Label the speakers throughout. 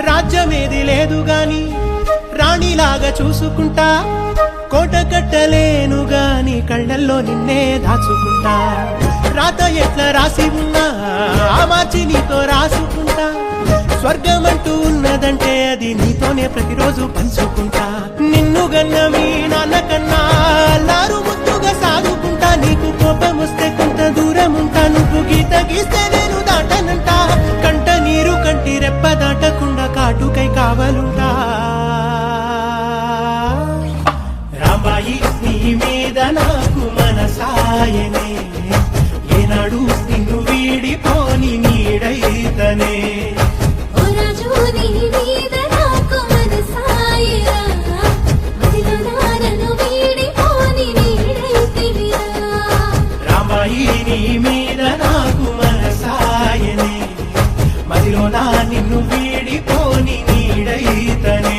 Speaker 1: రాజ్యమేది లేదు గాని రాణిలాగా చూసుకుంటా, కోట కట్టలేను గాని కళ్ళల్లో నిన్నే దాచుకుంటా. రాత ఎట్లా రాసి ఉన్నా ఆ మార్చి నీతో రాసుకుంటా. స్వర్గమంటూ ఉన్నదంటే అది నీతోనే ప్రతిరోజు పంచుకుంటా. నిన్ను గన్న మీ నాన్న కన్నా లారు ముద్దుగా సాగుకుంటా. నీకు కోపం వస్తే కొంత దూరం ఉంటా, నువ్వు గీత గీస్తే నేను దాటనంట. కంట నీరు కంటి రెప్ప దాటకుండా కాటుకై కావలుంటా. రాంబాయి నీ మీద నాకు మనసాయనే, ఏనాడు నిన్ను వీడిపోని నీడైతనే. నీ మీద నాకు మనసాయనే, మదిలో నా నిన్ను వీడిపోని నీడైతనే.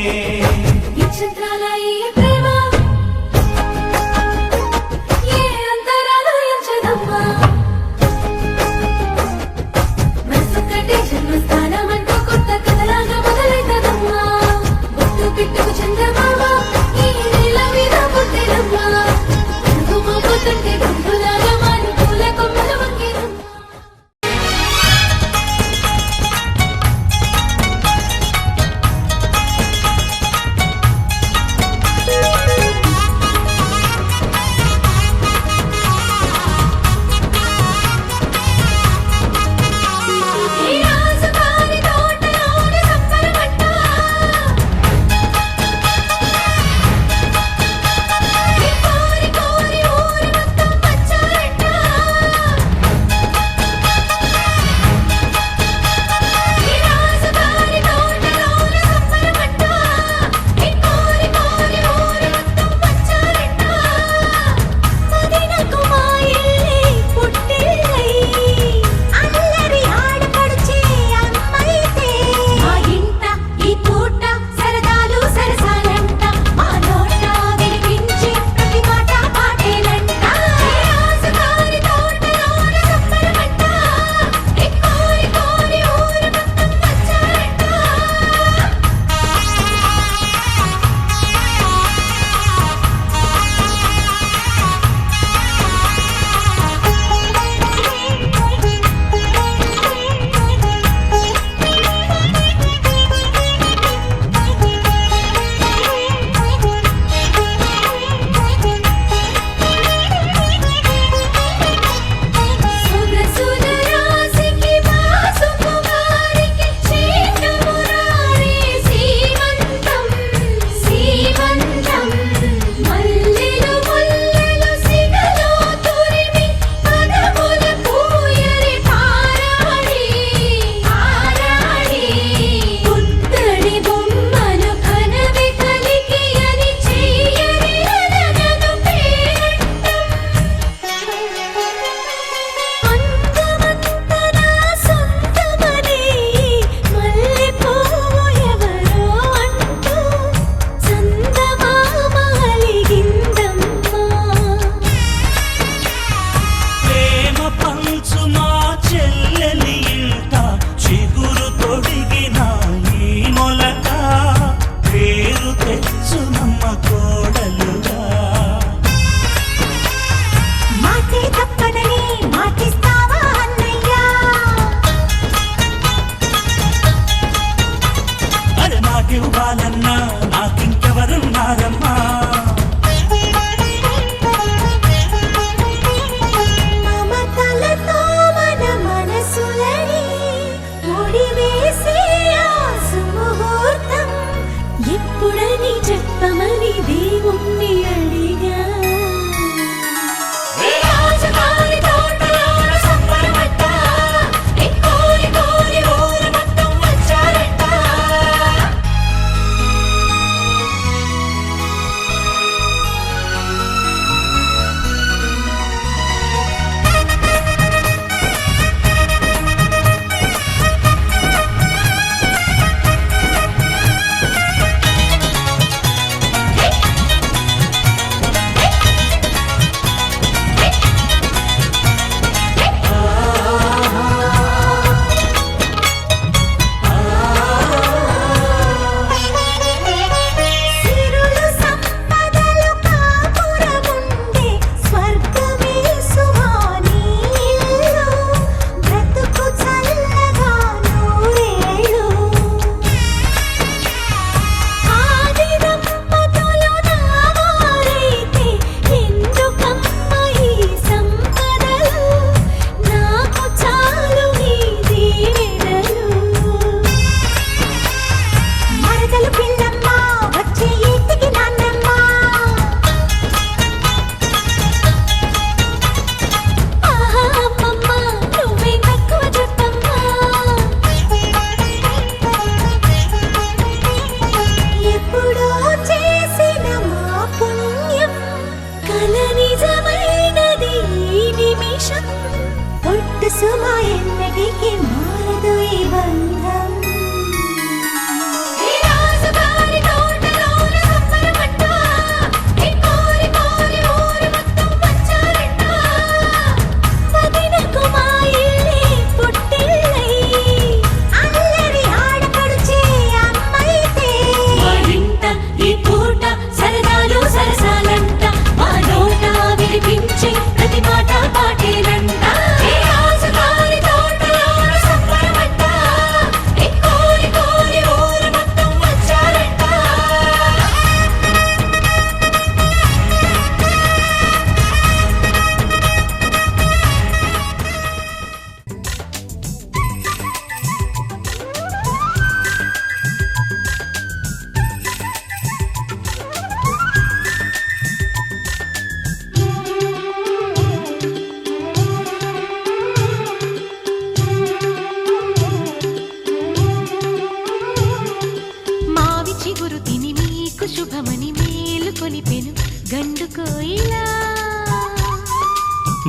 Speaker 2: శుభమని మేలు కొలిపెను గండు కోయిలా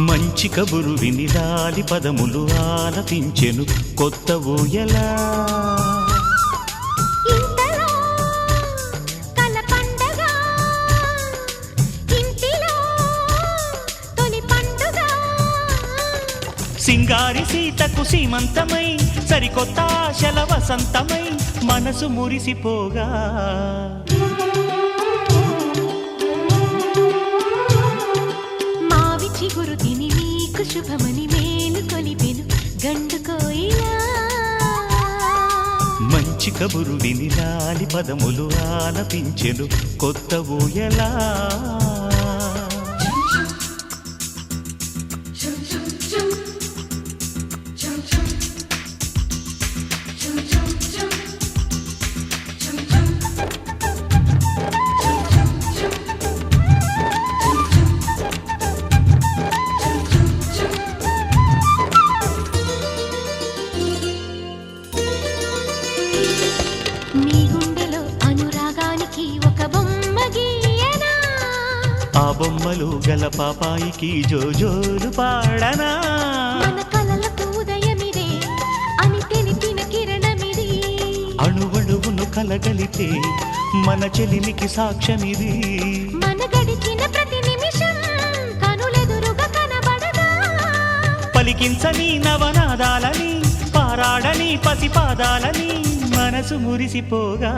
Speaker 3: మంచి కబురు విని లాలి పదములు ఆలపించెను కొత్త ఊయలా
Speaker 2: ఇంతలో కల పండగ ఇంటిలో తొలి పండుగ
Speaker 3: సింగారి సీతకు సీమంతమై సరికొత్త ఆశల వసంతమై మనసు మురిసిపోగా
Speaker 2: మావి చిగురు తిని నీకు శుభమని మేలు కొలిపెను గండు కోయిలా
Speaker 3: మంచి కబురు విని లాలి పదములు ఆలపించెను కొత్త ఊయలా
Speaker 2: నీ గుండెలో అనురాగానికి ఒక బొమ్మ గీయనా
Speaker 3: ఆ బొమ్మలు గల పాపాయికి జోజోలు పాడనా
Speaker 2: మన కలలకు ఉదయమిదే అని తెలిపిన కిరణమిది
Speaker 3: అణువణువును కలగలితే మన చెలిమికి సాక్ష్యమిది
Speaker 2: మన గడిచిన ప్రతి నిమిషం కనులెదురుగా కనబడదా
Speaker 3: పలికించని నవనాదాలని పారాడని పసిపాదాలని మనసు మురిసిపోగా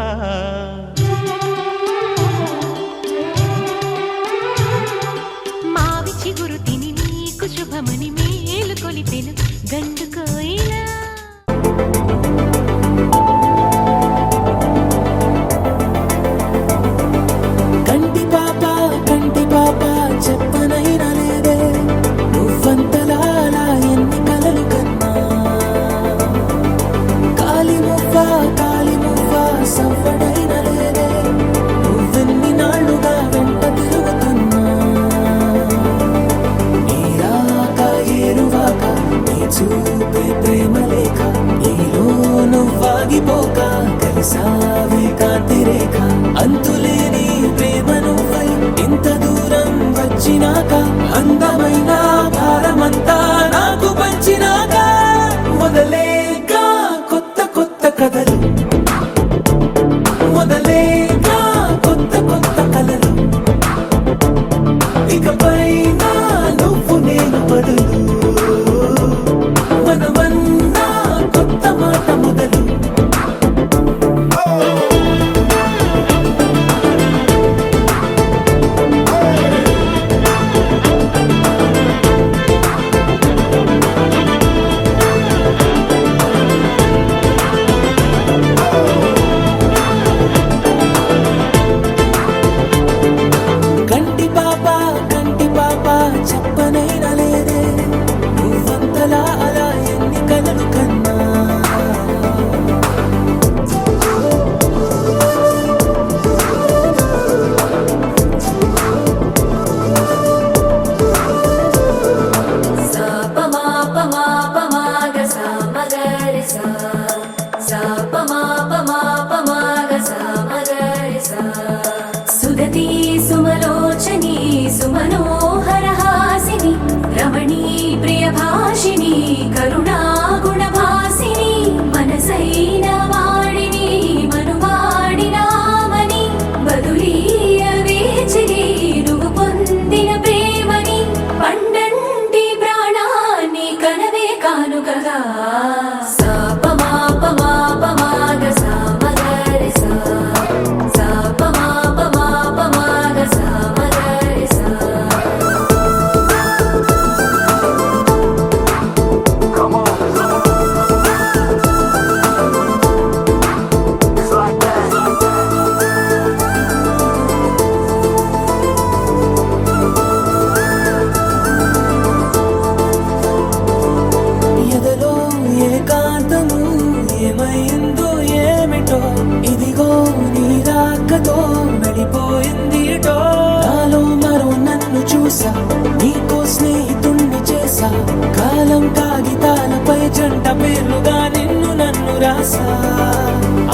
Speaker 2: మావి చిగురు తిని నీకు శుభమని మేలు కొలిపెను గండు కోయిలా
Speaker 1: కంటి పాప చెప్పనైనా లేదే నువ్వంతలా ఎన్ని కలలు కన్నా కాలి మువ్వ సవ్వడైన లేదే నువ్వెన్ని నాళ్ళుగా వెంట తిరుగుతున్నా నీరాక ఏరువాక నీ చూపే ప్రేమ లేక నీలో నువ్వాగిపోక కలిసావే కాంతి రేఖ అంతులేని ప్రేమ నువ్వై ఇంత దూరం వచ్చినాక అందమైన భారమంతా నాకు పంచినాక మొదలేక కొత్త కొత్త కథలు మొదలేక కొత్త కొత్త కలలు ఇకపై నువ్వు నేను బదులు మనమన్నా కొత్త మాట మొదలు కంటి పాప చెప్పనైనా లేదే నువ్వంతలా అలా ఎన్ని కలలు కన్నా
Speaker 2: సుదతి సుమలోచని సుమనోహరహాసిని రమణీ ప్రియభాషిణి కరుణా గుణభాసిని మనసైన వాడిని మనువాడినామని బదులీయ వేచిని నువ్వు పొందిన ప్రేమని పండంటి ప్రాణాన్ని కనవే కానుకగా
Speaker 1: ఎదలో ఏకాంతము ఏమైందో ఏమిటో ఇదిగో నీ రాకతో నడిపోయింది నాలో మరో నన్ను చూసా నీకో స్నేహితుణ్ణి చేసా కాలం కాగితాలపై జంట పేర్లుగా నిన్ను నన్ను రాసా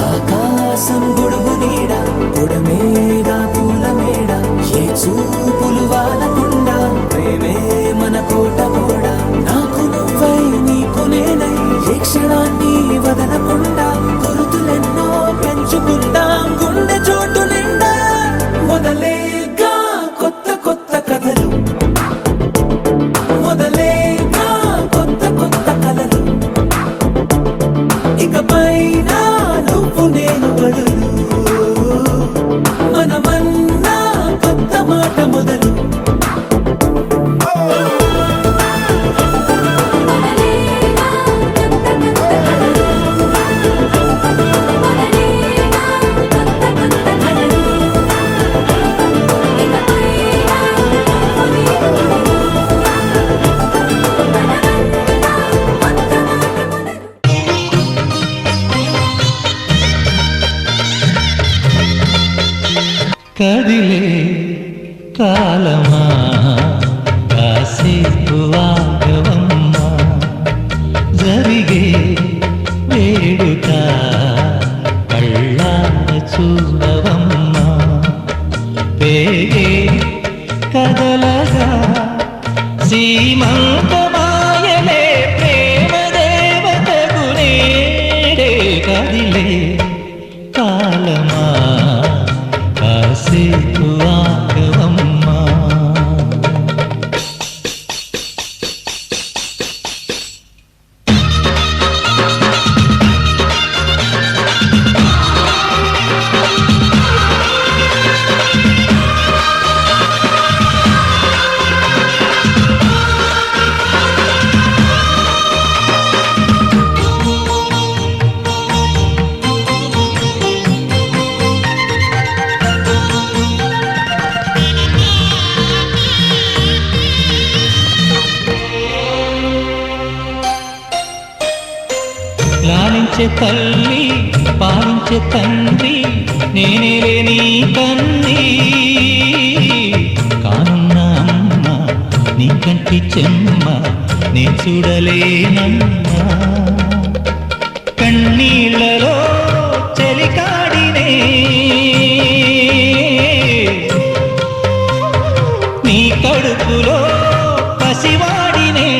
Speaker 1: ఆకాశం గొడుగు నీడ పొడమేగా
Speaker 4: కదిలే కాలమా కాసేపు ఆగవమ్మా జరిగే వేడుక కళ్ళార చూడవమ్మా పేగే కదలగా సీమంతమాయలే ప్రేమ దేవతకు నేడే కదిలే కాలమా కాసేపు ఆగవమ్మా లాలించే తల్లి పాలించే తండ్రి నేనే నీ కన్ని కానున్న అమ్మ నీ కంటి చెమ్మ నే చూడలేనమ్మా కన్నీళ్ళలో చెలికాడినే నీ కడుపులో పసివాడినే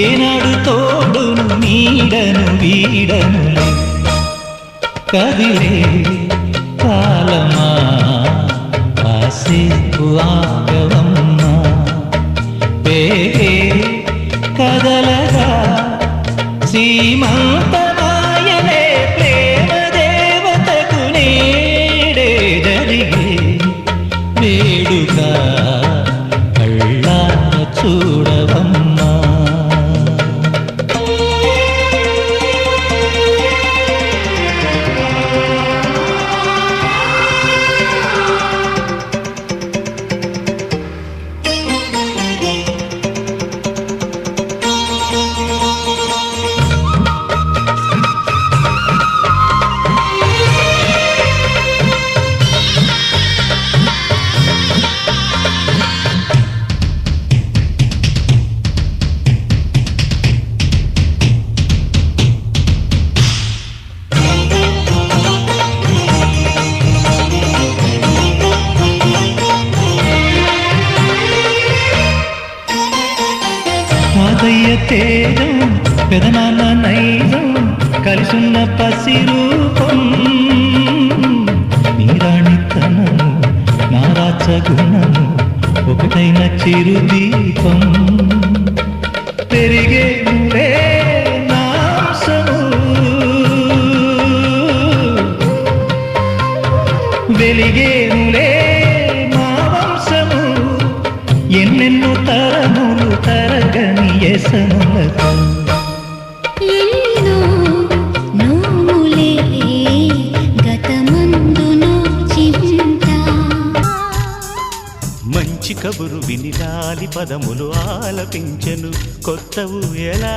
Speaker 4: ఏనాడు తోడును నీడను వీడను కదిలే కాలమా కాసేపు ఆగవమ్మా పేగే కదలగా సీమంతమాయలే ప్రేమ దేవతకు నేడే జరిగే వేడుక కళ్ళార చూడవమ్మా తాతయ్య తేజం పెదనాన్న నైజం కలిసున్న పసిరూపం నీరాణితనము నారాచ గుణము ఒకటైన చిరుదీపం పెరిగే నాంసము వెలిగేనులే మా వంశము ఎన్నెన్నో తరములు తరగని ఎసములతో
Speaker 2: ఎన్నో నోములే గతమందును చింత
Speaker 3: మంచి కబురు విని లాలి పదములు ఆలపించెను కొత్త ఊయలా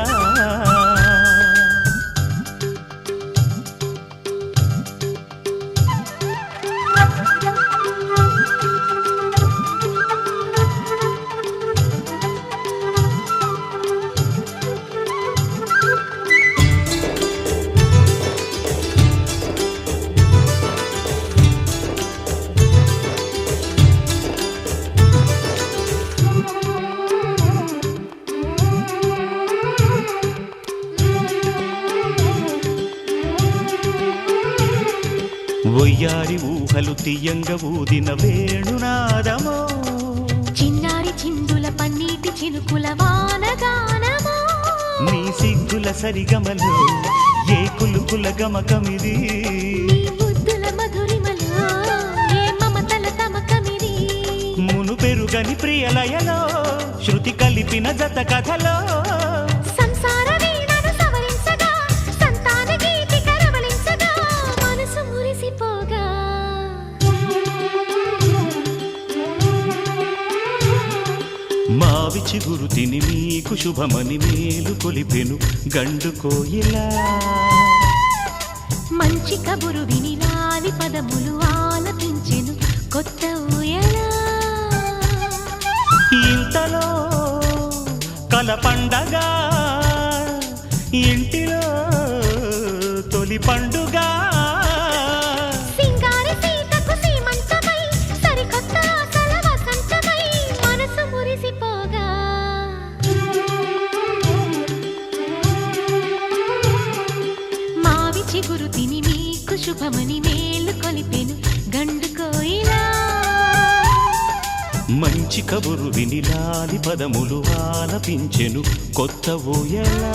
Speaker 3: ఒయ్యారి ఊహలు తీయంగ ఊదిన వేణునాదమో
Speaker 2: చిన్నారి చిందుల పన్నీటి చినుకుల వానగానమో
Speaker 3: నీ సిగ్గుల సరిగమలు ఏ కులుకుల గమకమిది
Speaker 2: నీ బుద్ధుల మధురిమలో ఏ మమతల తమకమిది
Speaker 3: మును పెరుగని ప్రియలయలో శృతి కలిపిన జత కథలో
Speaker 2: సంసార వీణను సవరించగా సంతాన గీతి కరవలించగా మనసు మురిసిపోగా
Speaker 3: మావి చిగురు తిని మీకు శుభమని మేలు కొలిపెను గండు కోయిలా
Speaker 2: మంచి కబురు విని లాలి పదములు ఆలపించెను కొత్త ఊయలా.
Speaker 3: ఇంతలో కల పండగ, ఇంటిలో తొలి పండుగ.
Speaker 2: సింగారి సీతకు సీమంతమై, సరికొత్త ఆశల వసంతమై, మనసు మురిసిపోగా. మావి చిగురు తిని మీకు శుభమని మేలు కొలిపెను గండు కోయిలా.
Speaker 3: మంచి కబురు విని లాలి పదములు ఆలపించెను కొత్త ఊయలా.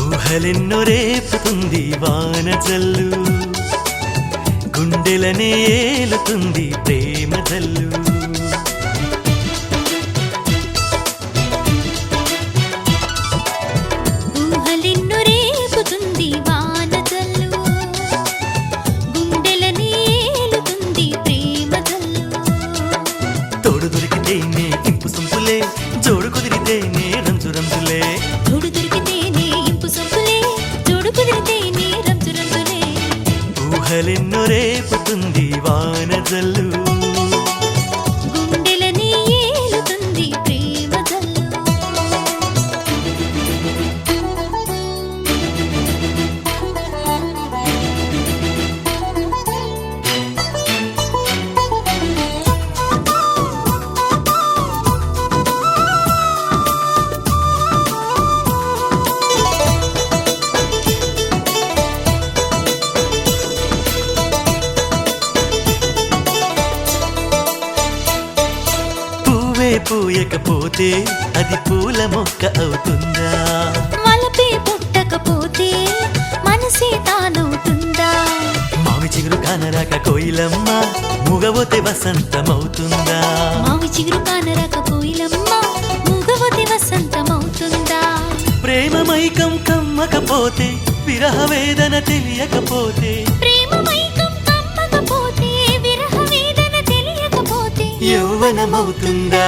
Speaker 5: ఊహలెన్నో రేపుతుంది వాన జల్లు, గుండెలనే ఏలుతుంది ప్రేమ జల్లు.
Speaker 2: ఊహలెన్నో రేపుతుంది వాన జల్లు, గుండెలని ఏలుతుంది ప్రేమ జల్లు.
Speaker 5: తోడు దొరికితేనే ఇంపు సొంపులే, జోడు కుదిరితేనే రంజు రంజులే.
Speaker 2: జోడు దొరికితేనే ఇంపు సొంపులే, జోడు కుదిరితేనే రంజు రంజులే.
Speaker 5: ఊహలెన్నో రేపుతుంది వాన జల్లు,
Speaker 2: గుండెలని ఏలుతుంది ప్రేమ జల్లు.
Speaker 5: పువ్వే పూయకపోతే అది పూల మొక్క అవుతుందా?
Speaker 2: వలపే పుట్టకపోతే మనసే తానవుతుందా?
Speaker 5: మావి చిగురు కానరాక కోయిలమ్మ, ముగవోతే వసంతమవుతుందా?
Speaker 2: మావి చిగురు కానరాక కోయిలమ్మ, మూగవతి వసంతమవుతుందా?
Speaker 5: ప్రేమ మైకం కమ్మకపోతే, విరహ వేదన తెలియకపోతే,
Speaker 2: ప్రేమ మైకం కమ్మకపోతే, విరహ వేదన తెలియకపోతే,
Speaker 5: యౌవనమవుతుందా?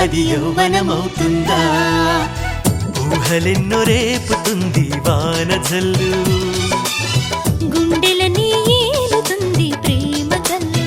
Speaker 5: అది యౌవనమవుతుందా? ఊహలెన్నో రేపుతుంది వాన జల్లు,
Speaker 2: గుండెలని ఏలుతుంది ప్రేమ జల్లు.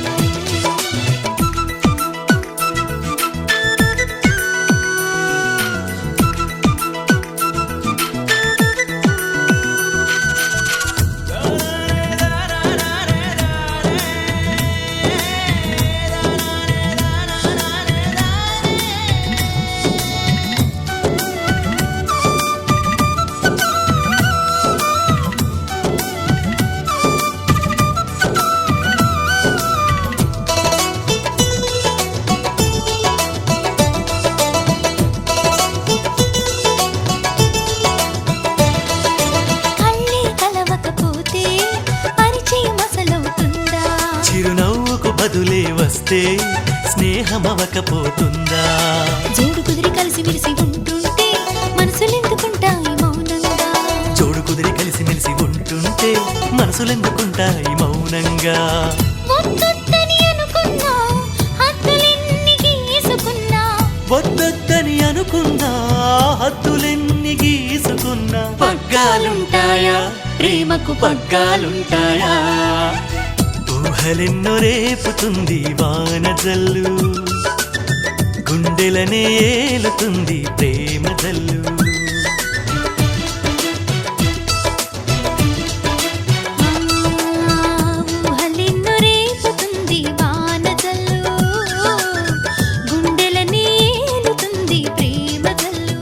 Speaker 2: కళ్ళే కలవకపోతే పరిచయం అసలవుతుందా?
Speaker 5: చిరునవ్వుకు బదులే వస్తే స్నేహమవకపోతుందా?
Speaker 2: జోడు కుదిరి కలిసి విరిసి ఉంటుంటే మనసులెందుకుంటాయి మౌనంగా?
Speaker 5: జోడు కుదిరి కలిసిమెలిసి ఉంటుంటే మనసులెందుకుంటాయి మౌనంగా?
Speaker 2: వద్దొద్దని అనుకున్నా, హద్దులెన్ని గీసుకున్నా,
Speaker 5: వద్దొద్దని అనుకున్నా, హద్దులెన్ని గీసుకున్నా, పగ్గాలుంటాయా? ప్రేమకు పగ్గాలుంటాయా? ఊహలెన్నో రేపుతుంది వాన జల్లు, గుండెలనే ఏలుతుంది ప్రేమ జల్లు.
Speaker 2: ఊహలెన్నో రేపుతుంది వాన జల్లు, గుండెలని ఏలుతుంది ప్రేమ జల్లు.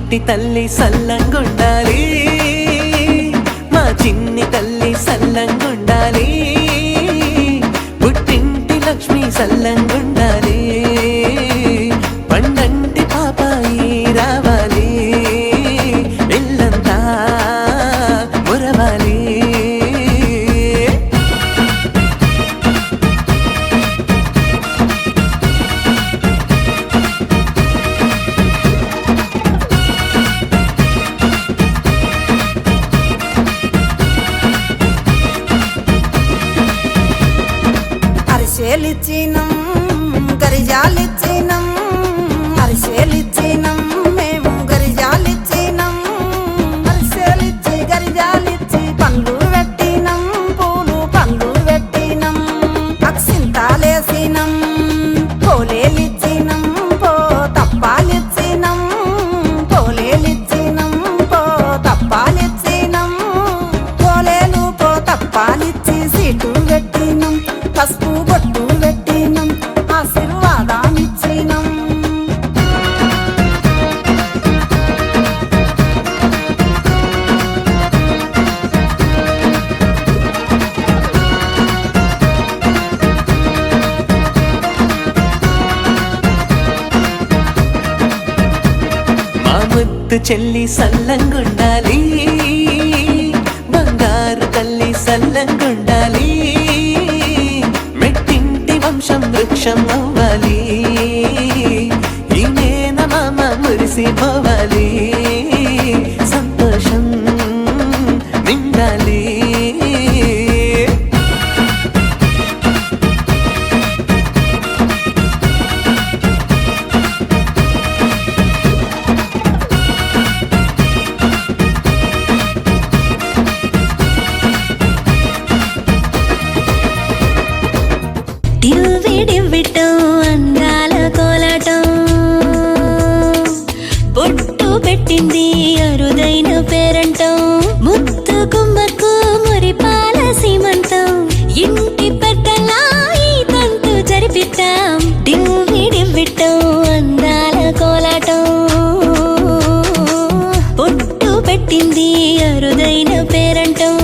Speaker 6: ఇంటి తల్లి సల్లంగుండాలి, మా చిన్ని తల్లి సల్లంగుండాలి, పుట్టింటి లక్ష్మి సల్లంగుండాలి, పండంటి పాపాయి రావాలి, ఇల్లంతా మురవాలి.
Speaker 7: అరిసెలిచ్చినం గరిజాలిచ్చినం, అరిసెలిచ్చినం మేము గరిజాలిచ్చినం, అరిసెలిచ్చి గరిజాలిచ్చి పండ్లు పెట్టినం, పూలు పండ్లు పెట్టినం, అక్సింతాలేసినం, పోలేలిచ్చినం, పో తప్పాలిచ్చినం, పోలేలిచ్చినం, పో తప్పాలిచ్చినం, పోలేలు పో తప్పాలిచ్చి సీటు పెట్టినం, పసుపు బొట్టు పెట్టినం, ఆశీర్వాదాన్నిచ్చినం.
Speaker 6: మా ముద్దు చెల్లి సల్లంగుండాలి, బంగారు తల్లి సల్లంగుండాలి, మెట్టింటి వంశం వృక్షం అవ్వాలి, ఈ మేనమామ మురిసిపోవాలి, సంతోషం నిండాలి.
Speaker 2: దివ్విడివ్విటం అందాల కోలాటం, బొట్టు పెట్టింది అరుదైన పేరంటం, ముద్దు గుమ్మకు మురిపాల సీమంతం, ఇంటి పెద్దలా ఈ తంతు జరిపిద్దాం, దివ్విడివ్విటం అందాల కోలాటం, బొట్టు పెట్టింది అరుదైన పేరంటం.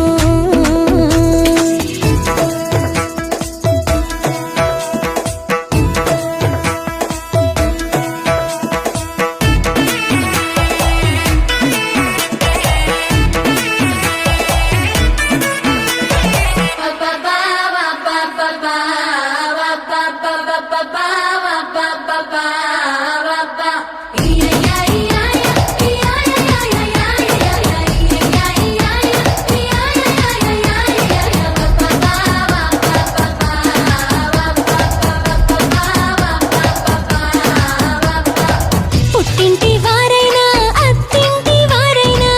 Speaker 2: పుట్టింటి వారైనా అత్తింటి వారైనా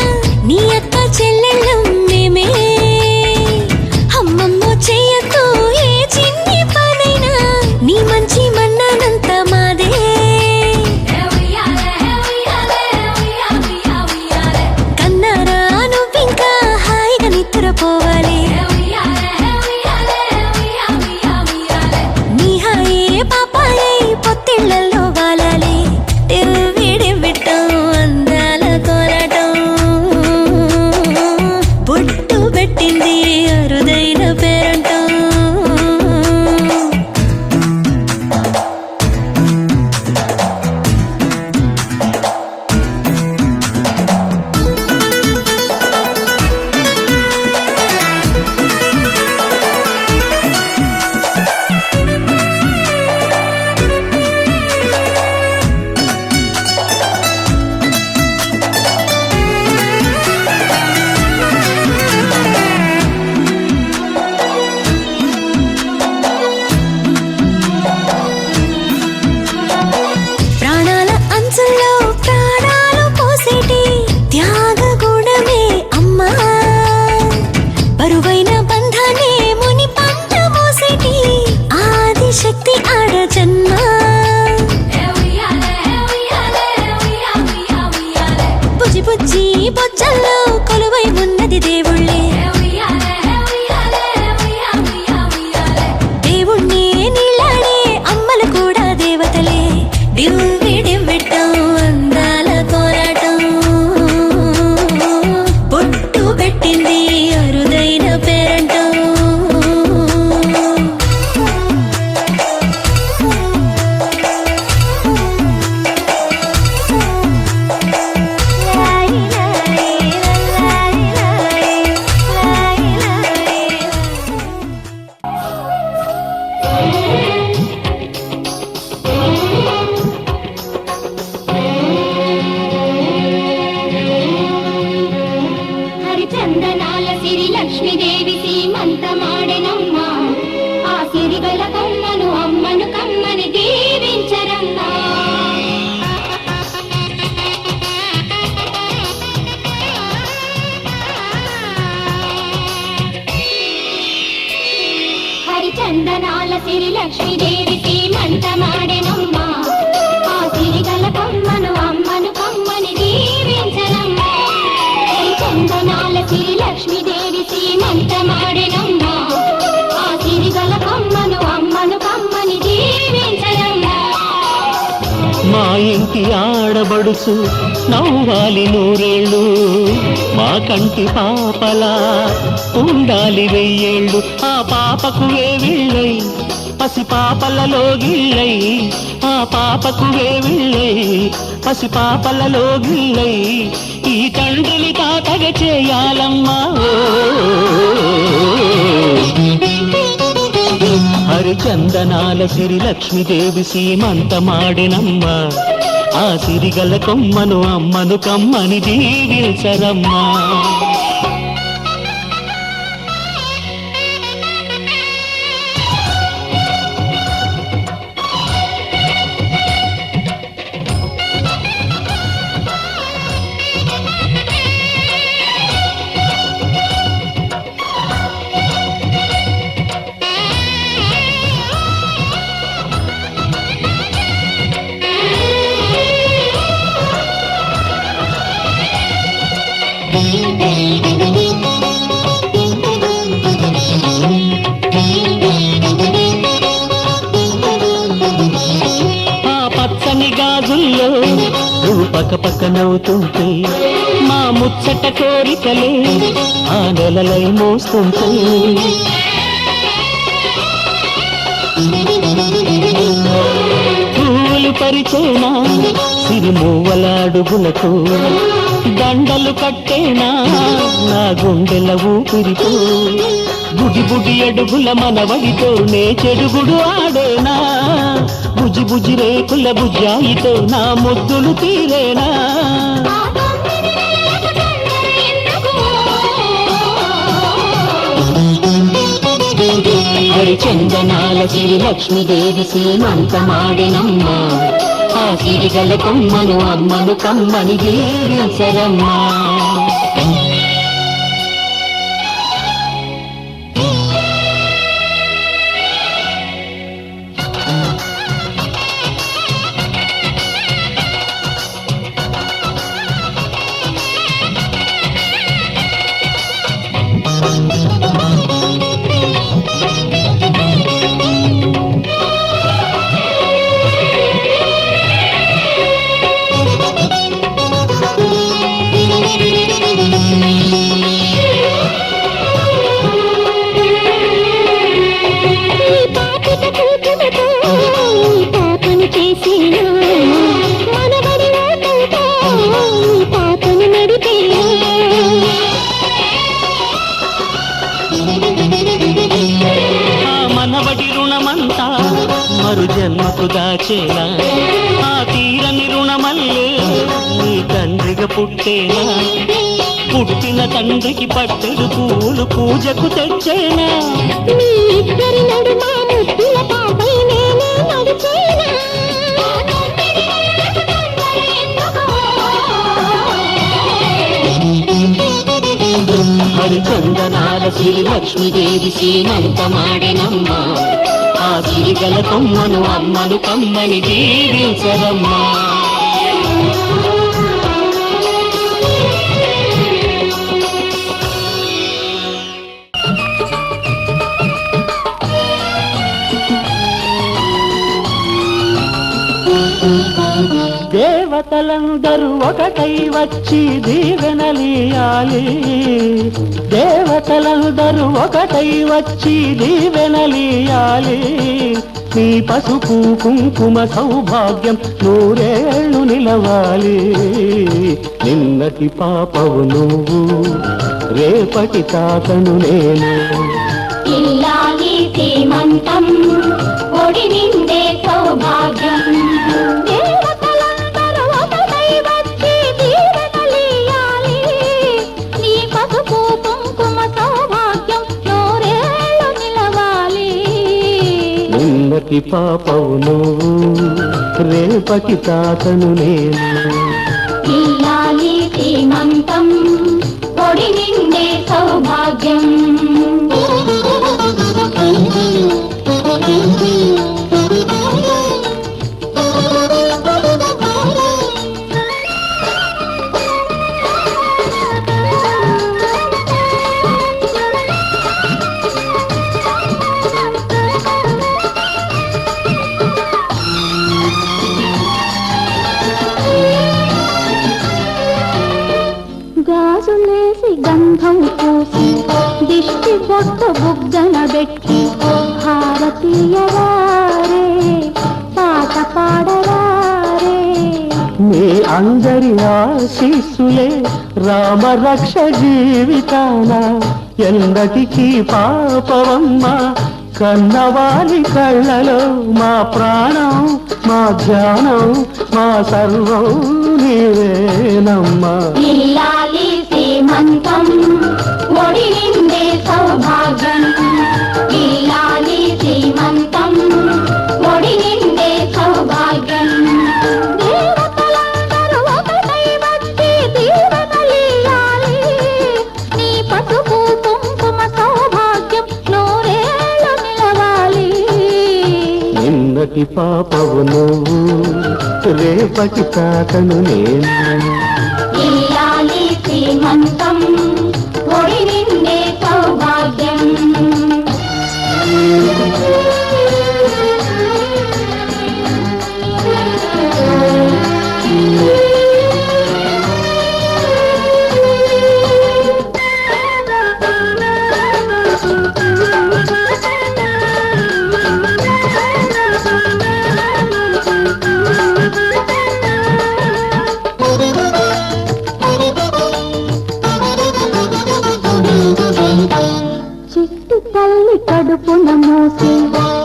Speaker 2: నీ అక్క చెల్లెళ్ళం మేమే, అమ్మమ్మో చెయ్యకు ఏ చిన్ని పనైనా నీ మంచి మన్నానంత మాదే, కన్నారా నువ్వింకా హాయిగా నిద్రపోవాలి, నీ హాయే పాపాయే పొత్తిళ్లలో వాలాలి, దివ్విడివ్విటం అందాల కోలాటం, బొట్టు పెట్టింది అరుదైన పేరంటం. ప్రాణాల అంచుల్లో ప్రాణాలు పోసేటి త్యాగగుణమే అమ్మా, బరువైన బంధాన్ని ముని పంట మోసేటి ఆదిశక్తి ఆడ జన్మ, బుజ్జి బుజ్జి బొజ్జల్లో కొలువై ఉన్నది దేవుళ్ళే, దేవుణ్ణి నీళ్ళాడే అమ్మలు కూడా దేవతలే, దివ్విడివ్విటం అందాల కోలాటం. సిరి లక్ష్మీదేవి సీమంత మాడెనమ్మ ఆ సిరిగల కొమ్మను అమ్మను కమ్మని దీవించనమ్మ చందనాల సిరి లక్ష్మీదేవి సీమంత మాడెనమ్మ ఆ సిరిగల కొమ్మను అమ్మను కమ్మని దీవించనమ్మ
Speaker 4: మా ఇంటి ఆడబడుచు నవ్వాలి నూరేళ్ళు మా కంటి పాపలా ఉండాలి వెయ్యేళ్ళు ఆ పాపకు వేవిళ్ళై పసి పాపలలో గిళ్ళై ఆ పాపకు వేవిళ్ళై పసి పాపలలో గిళ్ళై ఈ తండ్రిని తాతగ చేయాలమ్మా హరిచందనాల సిరి లక్ష్మీదేవి సీమంత మాడినమ్మ ఆ సిరిగల కొమ్మను అమ్మను కమ్మని దీవించరమ్మా గాజుల్లో నువ్వు పక్క నవ్వుతుంటే మా ముచ్చట కోరికలే ఆ నెలలై మోస్తుంటే పూలు పరిచేనా సిరిమూవల అడుగులకు దండలు కట్టేనా నా గుండెల ఊపిరితో బుడి బుడి అడుగుల మనవడితో నే చెడుగుడు ఆడేనా బుజి బుజి రేకుల బుజ్జాయితో నా ముద్దులు తీరేనా హరిచందనాల సిరి లక్ష్మీదేవి సీమంత మాడినమ్మ ఆ సిరిగల కొమ్మను అమ్మను కమ్మని దీవించరమ్మా మనవడి రుణమంతా మరు జన్మకు దాచేలా ఆ తీరని రుణమల్లే నీ తండ్రిగా పుట్టేనా పుట్టిన తండ్రికి పట్టెడు పూలు పూజకు తెచ్చేనా
Speaker 2: మీ ఇద్దరి నడుమ ముద్దుల పాపై నేనే నడిచేనా
Speaker 4: హరిచందనాల సిరి లక్ష్మీదేవి సీమంత మాడినమ్మ ఆ సిరిగల కొమ్మను అమ్మను కమ్మని దీవించరమ్మా దేవతలందరూ ఒకటై వచ్చి దీవెనలియాలి దేవతలందరూ ఒకటై వచ్చి దీవెనలియాలి నీ పసుపు కుంకుమ సౌభాగ్యం నూరేళ్ళు నిలవాలి నిన్నటి పాపవు నువ్వు రేపటి తాతను నేను
Speaker 2: ఇల్లాలి సీమంతం ఒడి నిండే సౌభాగ్యం దేవతలందరూ ఒకటై వచ్చి దీవెనలియాలి నీ పసుపు కుంకుమ సౌభాగ్యం నూరేళ్ళు నిలవాలి
Speaker 4: నిన్నటి పాపవు నువ్వు రేపటి తాతను నేను
Speaker 2: ఇల్లాలి సీమంతం ఒడి నిండే సౌభాగ్యం
Speaker 8: గంధం పూసి దిష్టి బొట్టు బుగ్గన పెట్టి భారతీయరారే పాట పాడరారే
Speaker 4: మీ అందరి ఆశీస్సులే రామరక్ష జీవితాన ఎన్నటికీ పాపవమ్మ కన్నవాలి కళ్ళలో మా ప్రాణం మా ధ్యానం మా సర్వం నీవేనమ్మా
Speaker 8: ఇల్లాలి సీమంతం ఒడి నిండే సౌభాగ్యం ఇల్లాలి సీమంతం ఒడి నిండే సౌభాగ్యం దేవతలందరూ ఒకటై వచ్చి దీవెనలియాలి నీ పసుపు కుంకుమ సౌభాగ్యం నూరేళ్ళు నిలవాలి
Speaker 4: నిన్నటి పాపవు నువ్వు రేపటి తాతను నేను
Speaker 8: ఇల్లాలి శ్రీమంతం ఒడి నిండే సౌభాగ్యం చిట్టి తల్లి కడుపున మోసి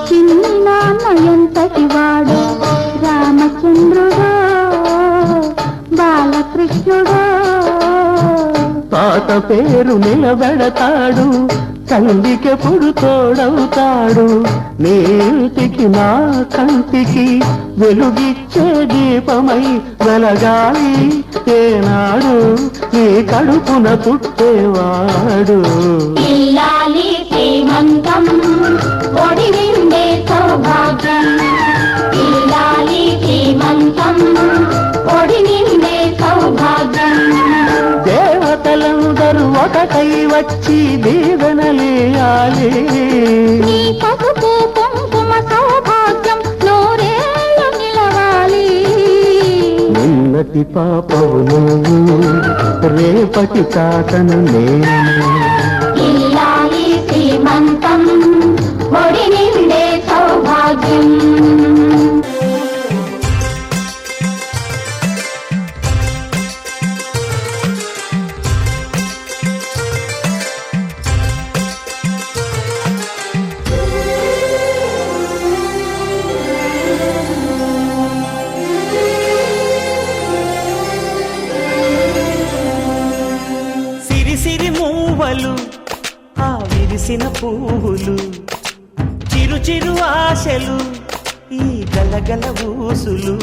Speaker 8: చిన్ని నాన్న ఎంతటి వాడు రామచంద్రుడో బాలకృష్ణుడో
Speaker 4: తాత పేరు నిలబెడతాడు తల్లికెప్పుడు తోడవుతాడు నీటికి నా కంటికి వెలుగిచ్చే దీపమై వెలగాలి ఏనాడు నీ కడుపున పుట్టేవాడు
Speaker 8: ఇల్లాలి శ్రీమంతం ఒడి నిండే సౌభాగ్యం ఇల్లాలి శ్రీమంతం ఒడి నిండే సౌభాగ్యం
Speaker 4: దేవతలందరూ ఒకటై వచ్చి దీవెనలియాలి
Speaker 8: నీ పసుపు కుంకుమ సౌభాగ్యం నూరేళ్ళు నిలవాలి
Speaker 4: నిన్నటి పాపవు నువ్వు రేపటి తాతను నేను
Speaker 8: ఇల్లాలి శ్రీమంతం ఒడి నిండే సౌభాగ్యం
Speaker 3: సిరిసిరి మూవలు ఆ విరిసిన పువ్వులు చిరు చిరు ఆశలు ఈ గలగల ఊసులు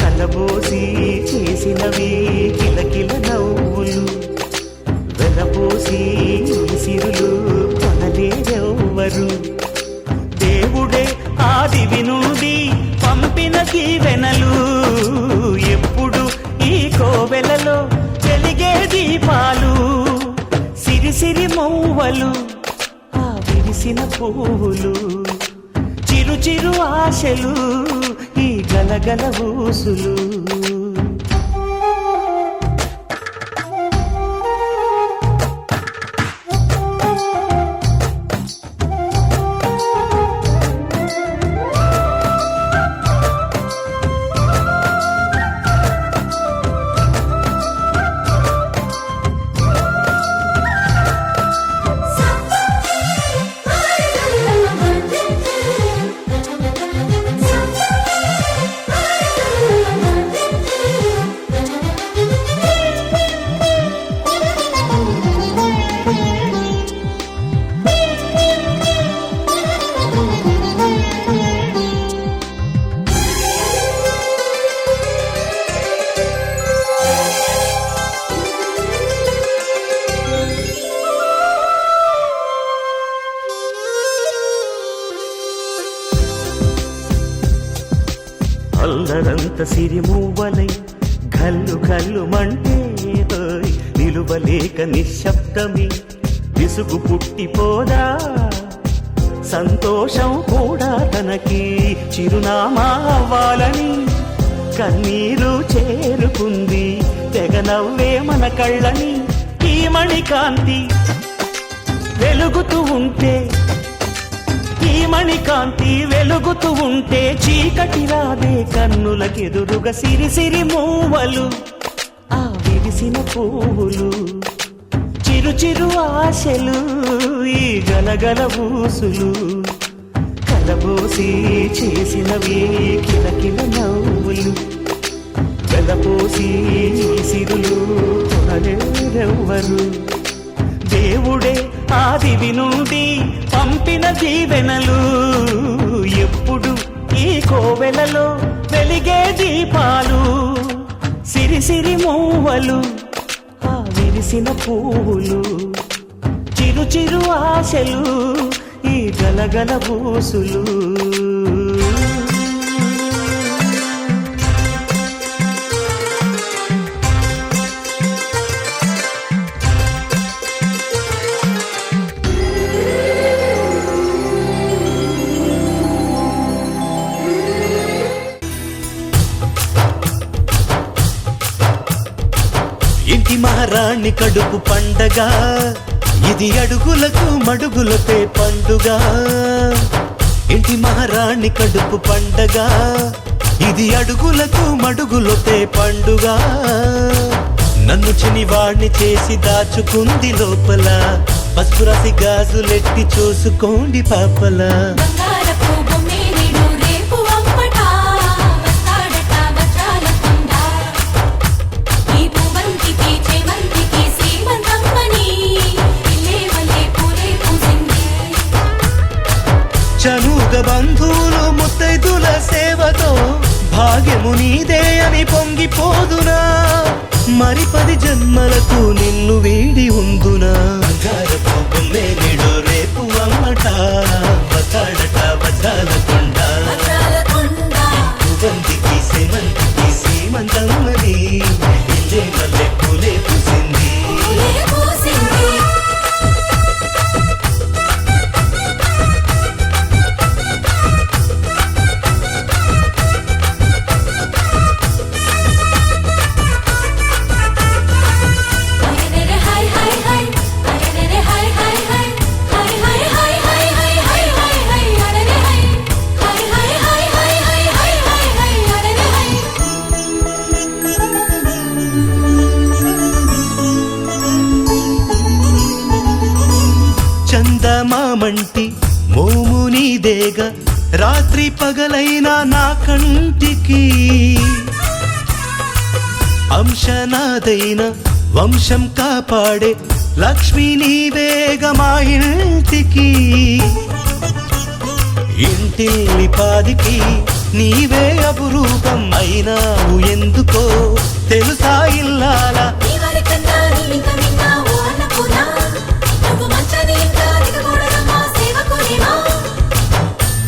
Speaker 3: కలబోసి చేసినవి కిలకిల నవ్వులు వెలబోసి సిరులు కొనలేరెవ్వరు దేవుడే ఆదివి నుండి పంపిన దీవెనలు ఎప్పుడు ఈ కోవెలలో వెలిగే దీపాలు సిరిసిరి మౌవలు ఆ విరిసిన పువ్వులు చిరు చిరు ఆశలు ఈ గలగల ఊసులు అల్లరంత సిరిమూవలై గల్లు గల్లు మంటే నిలువలేక నిశ్శబ్దమి విసుగు పుట్టిపోదా సంతోషం కూడా తనకి చిరునామా అవ్వాలని కన్నీరు చేరుకుంది తెగ నవ్వే మన కళ్ళని ఈ మణికాంతి వెలుగుతూ ఉంటే, ఈ మణికాంతి వెలుగుతూ ఉంటే చీకటి రాదే కన్నులకెదురుగా సిరిసిరి మూవలు ఆ విరిసిన పువ్వులు, చిరు చిరు ఆశలు ఈ గలగల ఊసులు, కలబోసి చేసినవి కిలకిల నవ్వులు, వెలపోసి సిరులు కొనలేరెవ్వరు. దేవుడే ఆదివి నుండి పంపిన దీవెనలు, ఎప్పుడు ఈ కోవెలలో వెలిగే దీపాలు, సిరిసిరి మూవలు ఆ విరిసిన పువ్వులు, చిరు చిరు ఆశలు ఈ గలగల బూసులు. ఇంటి మహారాణి కడుపు పండగ, ఇది అడుగులకు మడుగులపై పండుగ. ఇంటి మహారాణి కడుపు పండగ, ఇది అడుగులకు మడుగులపై పండుగ. నన్ను చినివాణ్ణి చేసి దాచుకుంది లోపల, పసుపు రాసి గాజులెట్టి చూసుకోండి పాపలా. చనుగ బంధువులు ముత్తైదుల సేవతో భాగ్యము నీదే అని పొంగిపోదునా, మరి 10 జన్మలకు నిన్ను వీడి ఉందునా. బంగారపు బొమ్మే నేడు రేపు అమ్మట, వస్తాడట వజ్రాల కొండ, బంతికి సేమంతికి సీమంతమ్మని ఇంజే మల్లె పూలే పూసింది. చందమామంటి మోము నీదేగ, రాత్రి పగలైనా నా కంటికి, అంశనాదైన వంశం కాపాడే లక్ష్మీ నీవేగ మా ఇంటికి. ఇంటిల్లి పాదికి నీవే అపురూపం అయినావు ఎందుకో తెలుసా ఇల్లాలా.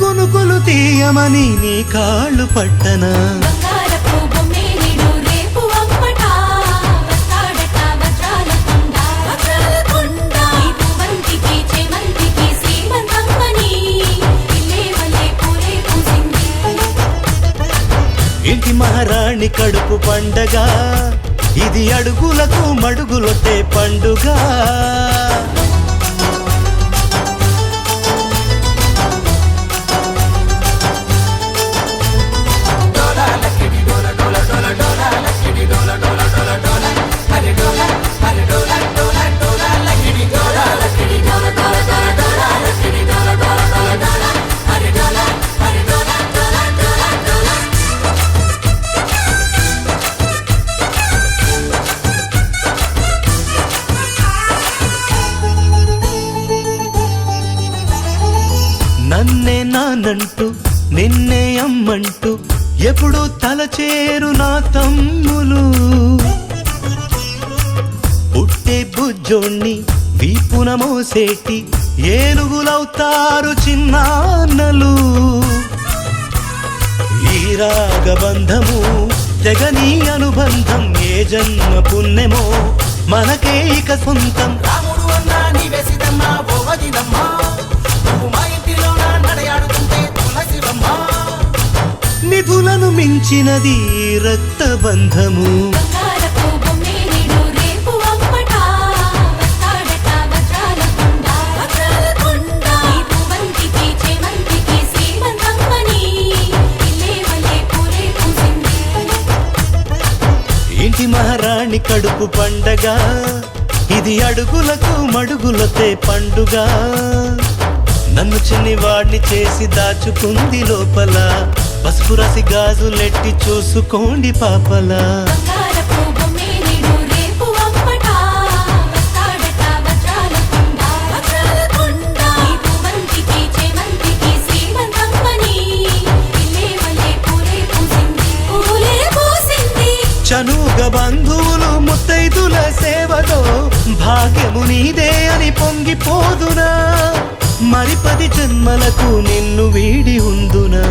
Speaker 3: కొనుకొలు తీయమని నీ కాళ్ళు పట్టనా, ఇంటి మహారాణి కడుపు పండగ, ఇది అడుగులకు మడుగులొతే పండుగ. నన్నే నానంటూ నిన్నే అమ్మంటూ ఎప్పుడు తలచేరు నా తమ్ములు, పుట్టే బుజ్జోణ్ణి వీపున మోసేటి ఏనుగులవుతారు చిన్నాన్నలు. ఈ రాగబంధము తెగని అనుబంధం ఏ జన్మ పుణ్యమో మనకే ఇక సొంతం.
Speaker 6: రాముడు అన్నా నీవే సీతమ్మా ఓ వదినమ్మా, నువ్వు మా ఇంటిలోన నడయాడుతుంటే తులసివమ్మా.
Speaker 3: నిధులను మించినది రక్త బంధము,
Speaker 5: మహారాణి కడుపు పండగ ఇది అడుగులకు మడుగులతే పండుగ నన్ను చిన్నివాడిని చేసి దాచుకుంది లోపల పసుపు రసి గాజులెట్టి చూసుకోండి పాపలా
Speaker 2: బంగారపు బొమ్మేలిడు రేపు అప్పట వస్తాడట వజ్రాల కొండ వజ్రాల కొండ నీకు మంచికి చేమంతికి శ్రీమంతమ్మని ఇల్లే మల్లె పూలే పూసింది
Speaker 5: చనువుగా బంధువులు ముత్తైదుల సేవతో భాగ్యము నీదే అని పొంగిపోదునా మరి 10 జన్మలకు నిన్ను వీడి ఉందునా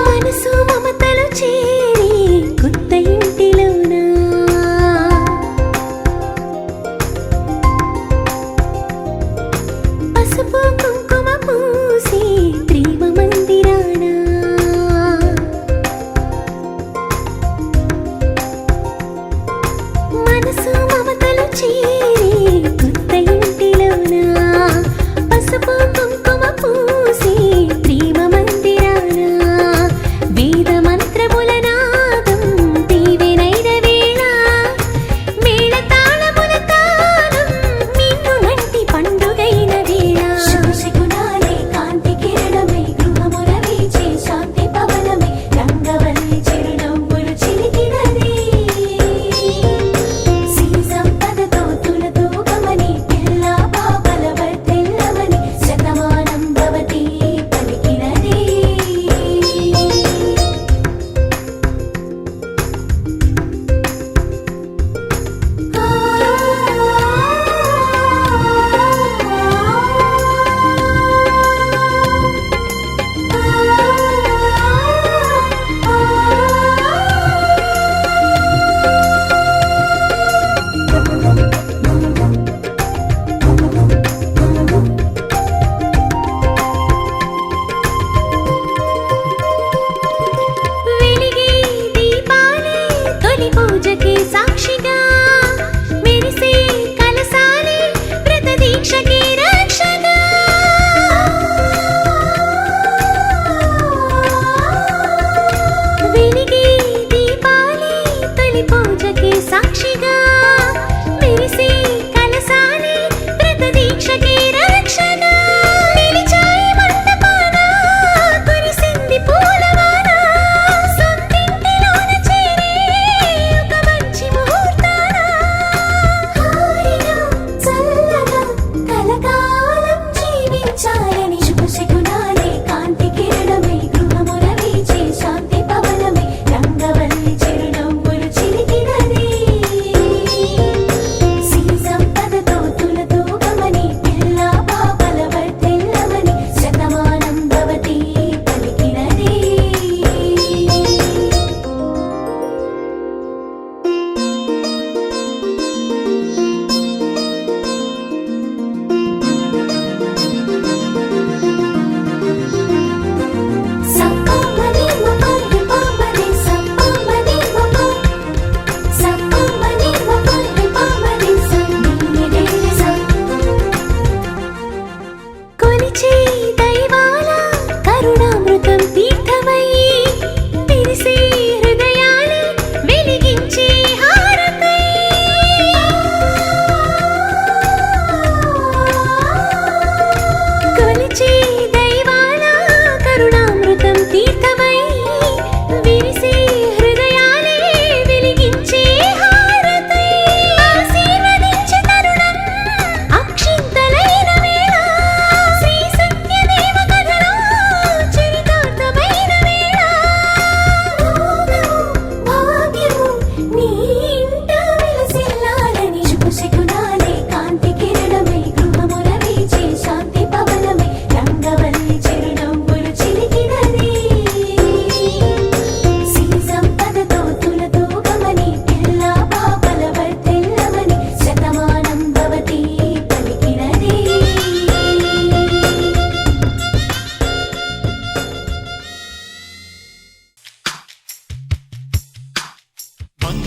Speaker 2: మనసు మమతలు చేరి కొత్త ఇంటిలోన పసుపు కుంకుమ పూసి ప్రేమ మందిరాన మనసు మమతలు చేరి కొత్త ఇంటిలోన పసుపు కుంకుమ పూసి ప్రేమ మందిరాన వేద మంత్రముల నాదం దీవెనైన వేళ మేళ తాళముల తాళం నిన్ను నంటి పండుగైన వేళ శుభశకునాలే కాంతి కిరణమై గృహముల వీచే శాంతి పవనమై రంగవల్లి చిరునవ్వులు చిలికినది శ్రీ సంపదతో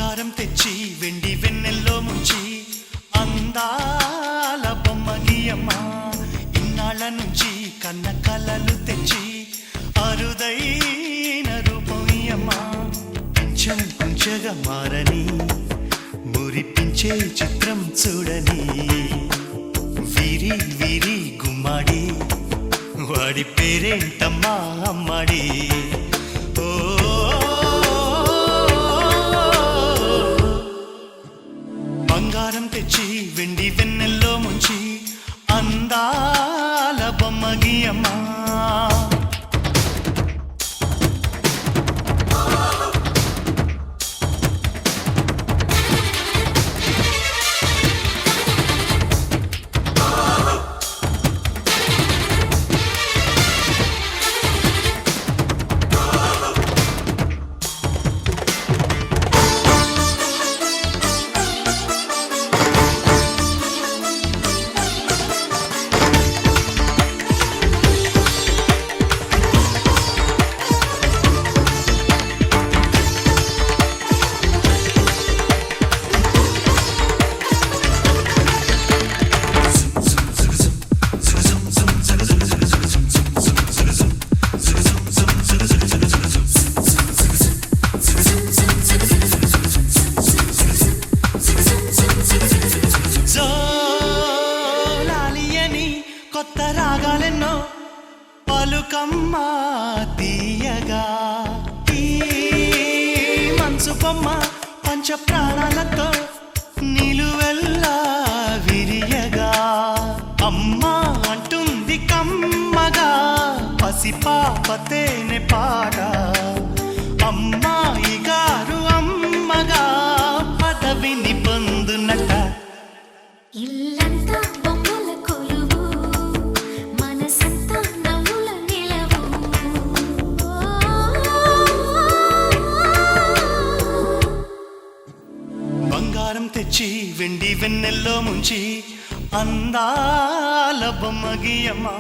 Speaker 3: బంగారం తెచ్చి వెండి వెన్నెల్లో ముంచి అందాల బొమ్మ గీయమ్మ ఇన్నాళ్ళ నుంచి కన్న కలలు తెచ్చి అరుదైన రూపం ఇయ్యమ్మ కొంచెం కొంచెగా మారని మురిపించే చిత్రం చూడని వీరి వీరి గుమ్మాడి వాడి పేరేంటమ్మా అమ్మాడి ఓ బంగారం తెచ్చి వెండి వెన్నెల్లో ముంచి అందాల బొమ్మ గీయమ్మా కొత్త రాగాలెన్నో పలుకమ్మ తీయగా ఈ మనసు బొమ్మ పంచ ప్రాణాలతో నిలువెల్లా విరియగా అమ్మ అంటుంది కమ్మగా పసిపాపతేనే పాట అమ్మాయి గారు అమ్మగా పదవిని పొందునట
Speaker 2: ఇల్లంతా బొమ్మల కొలువు మనసంతా నవ్వుల నిలవు
Speaker 3: బంగారం తెచ్చి వెండి వెన్నెల్లో ముంచి అందాల బొమ్మ గీయమ్మా